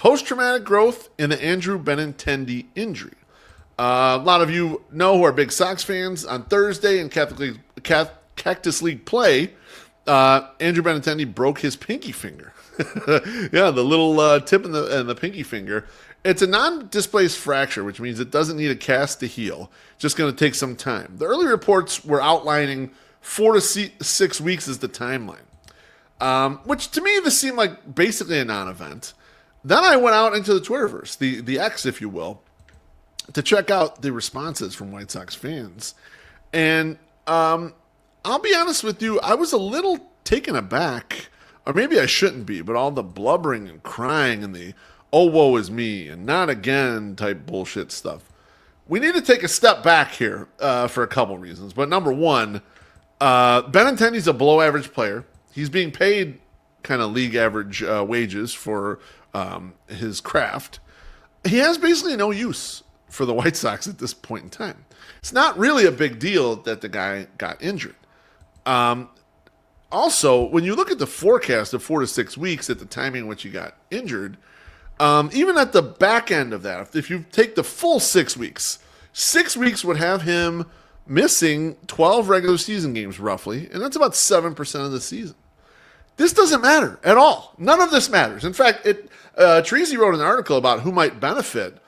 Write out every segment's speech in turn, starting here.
post-traumatic growth in the Andrew Benintendi injury. A lot of you know who are big Sox fans. On Thursday in Cactus League play, Andrew Benintendi broke his pinky finger. Yeah, the little tip in the pinky finger. It's a non-displaced fracture, which means it doesn't need a cast to heal. It's just going to take some time. The early reports were outlining 4 to 6 weeks as the timeline, which to me this seemed like basically a non-event. Then I went out into the Twitterverse, the X, if you will, to check out the responses from White Sox fans. And I'll be honest with you, I was a little taken aback, or maybe I shouldn't be, but all the blubbering and crying and the "oh, woe is me" and "not again" type bullshit stuff. We need to take a step back here for a couple reasons. But number one, Benintendi's a below average player. He's being paid kind of league average wages for his craft. He has basically no use for the White Sox at this point in time. It's not really a big deal that the guy got injured. Also, when you look at the forecast of 4 to 6 weeks at the timing in which he got injured, even at the back end of that, if you take the full 6 weeks, 6 weeks would have him missing 12 regular season games roughly, and that's about 7% of the season. This doesn't matter at all. None of this matters. In fact, Treasy wrote an article about who might benefit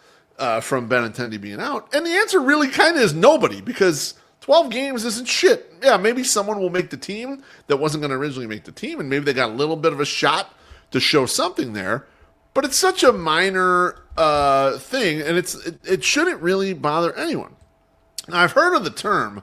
from Benintendi being out, and the answer really kind of is nobody, because 12 games isn't shit. Yeah, maybe someone will make the team that wasn't going to originally make the team, and maybe they got a little bit of a shot to show something there. But it's such a minor thing, and it shouldn't really bother anyone. Now, I've heard of the term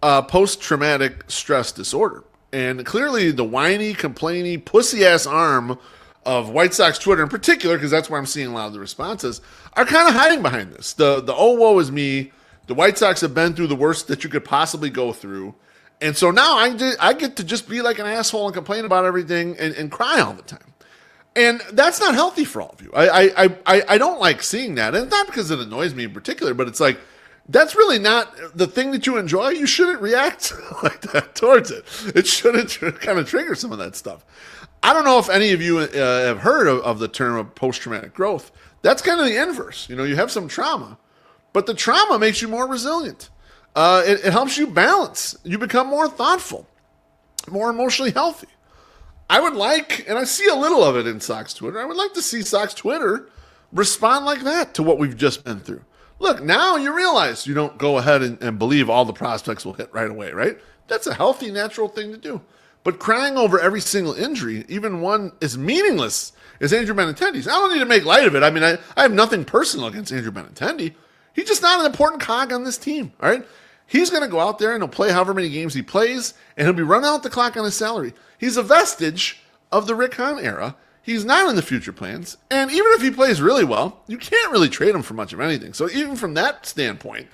post-traumatic stress disorder, and clearly the whiny, complainy, pussy-ass arm of White Sox Twitter in particular, because that's where I'm seeing a lot of the responses, are kind of hiding behind this. The "oh, woe is me." The White Sox have been through the worst that you could possibly go through. And so now I get to just be like an asshole and complain about everything and cry all the time. And that's not healthy for all of you. I don't like seeing that. And it's not because it annoys me in particular, but it's like, that's really not the thing that you enjoy. You shouldn't react like that towards it. It shouldn't kind of trigger some of that stuff. I don't know if any of you have heard of the term of post-traumatic growth. That's kind of the inverse. You know, you have some trauma, but the trauma makes you more resilient. It helps you balance. You become more thoughtful, more emotionally healthy. I would like, and I see a little of it in Sox Twitter, I would like to see Sox Twitter respond like that to what we've just been through. Look, now you realize you don't go ahead and believe all the prospects will hit right away, right? That's a healthy, natural thing to do. But crying over every single injury, even one as meaningless as Andrew Benintendi's, I don't need to make light of it. I mean, I have nothing personal against Andrew Benintendi. He's just not an important cog on this team, all right? He's going to go out there and he'll play however many games he plays, and he'll be running out the clock on his salary. He's a vestige of the Rick Hahn era. He's not in the future plans. And even if he plays really well, you can't really trade him for much of anything. So even from that standpoint,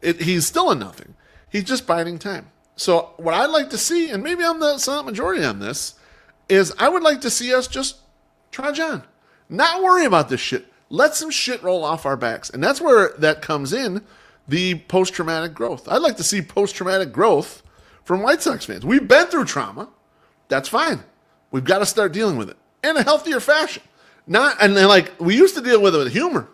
he's still a nothing. He's just biding time. So what I'd like to see, and maybe I'm the silent majority on this, is I would like to see us just trudge on. Not worry about this shit. Let some shit roll off our backs. And that's where that comes in, the post-traumatic growth. I'd like to see post-traumatic growth from White Sox fans. We've been through trauma. That's fine. We've got to start dealing with it in a healthier fashion. Like we used to deal with it with humor,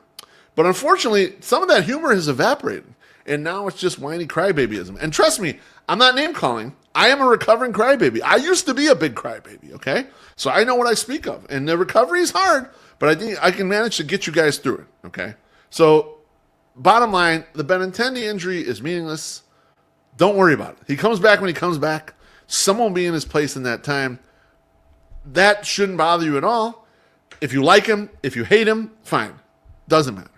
but unfortunately, some of that humor has evaporated, and now it's just whiny crybabyism. And trust me, I'm not name calling. I am a recovering crybaby. I used to be a big crybaby. Okay, so I know what I speak of, and the recovery is hard, but I think I can manage to get you guys through it. Okay, so bottom line, the Benintendi injury is meaningless. Don't worry about it. He comes back when he comes back. Someone will be in his place in that time. That shouldn't bother you at all. If you like him, if you hate him, fine. Doesn't matter.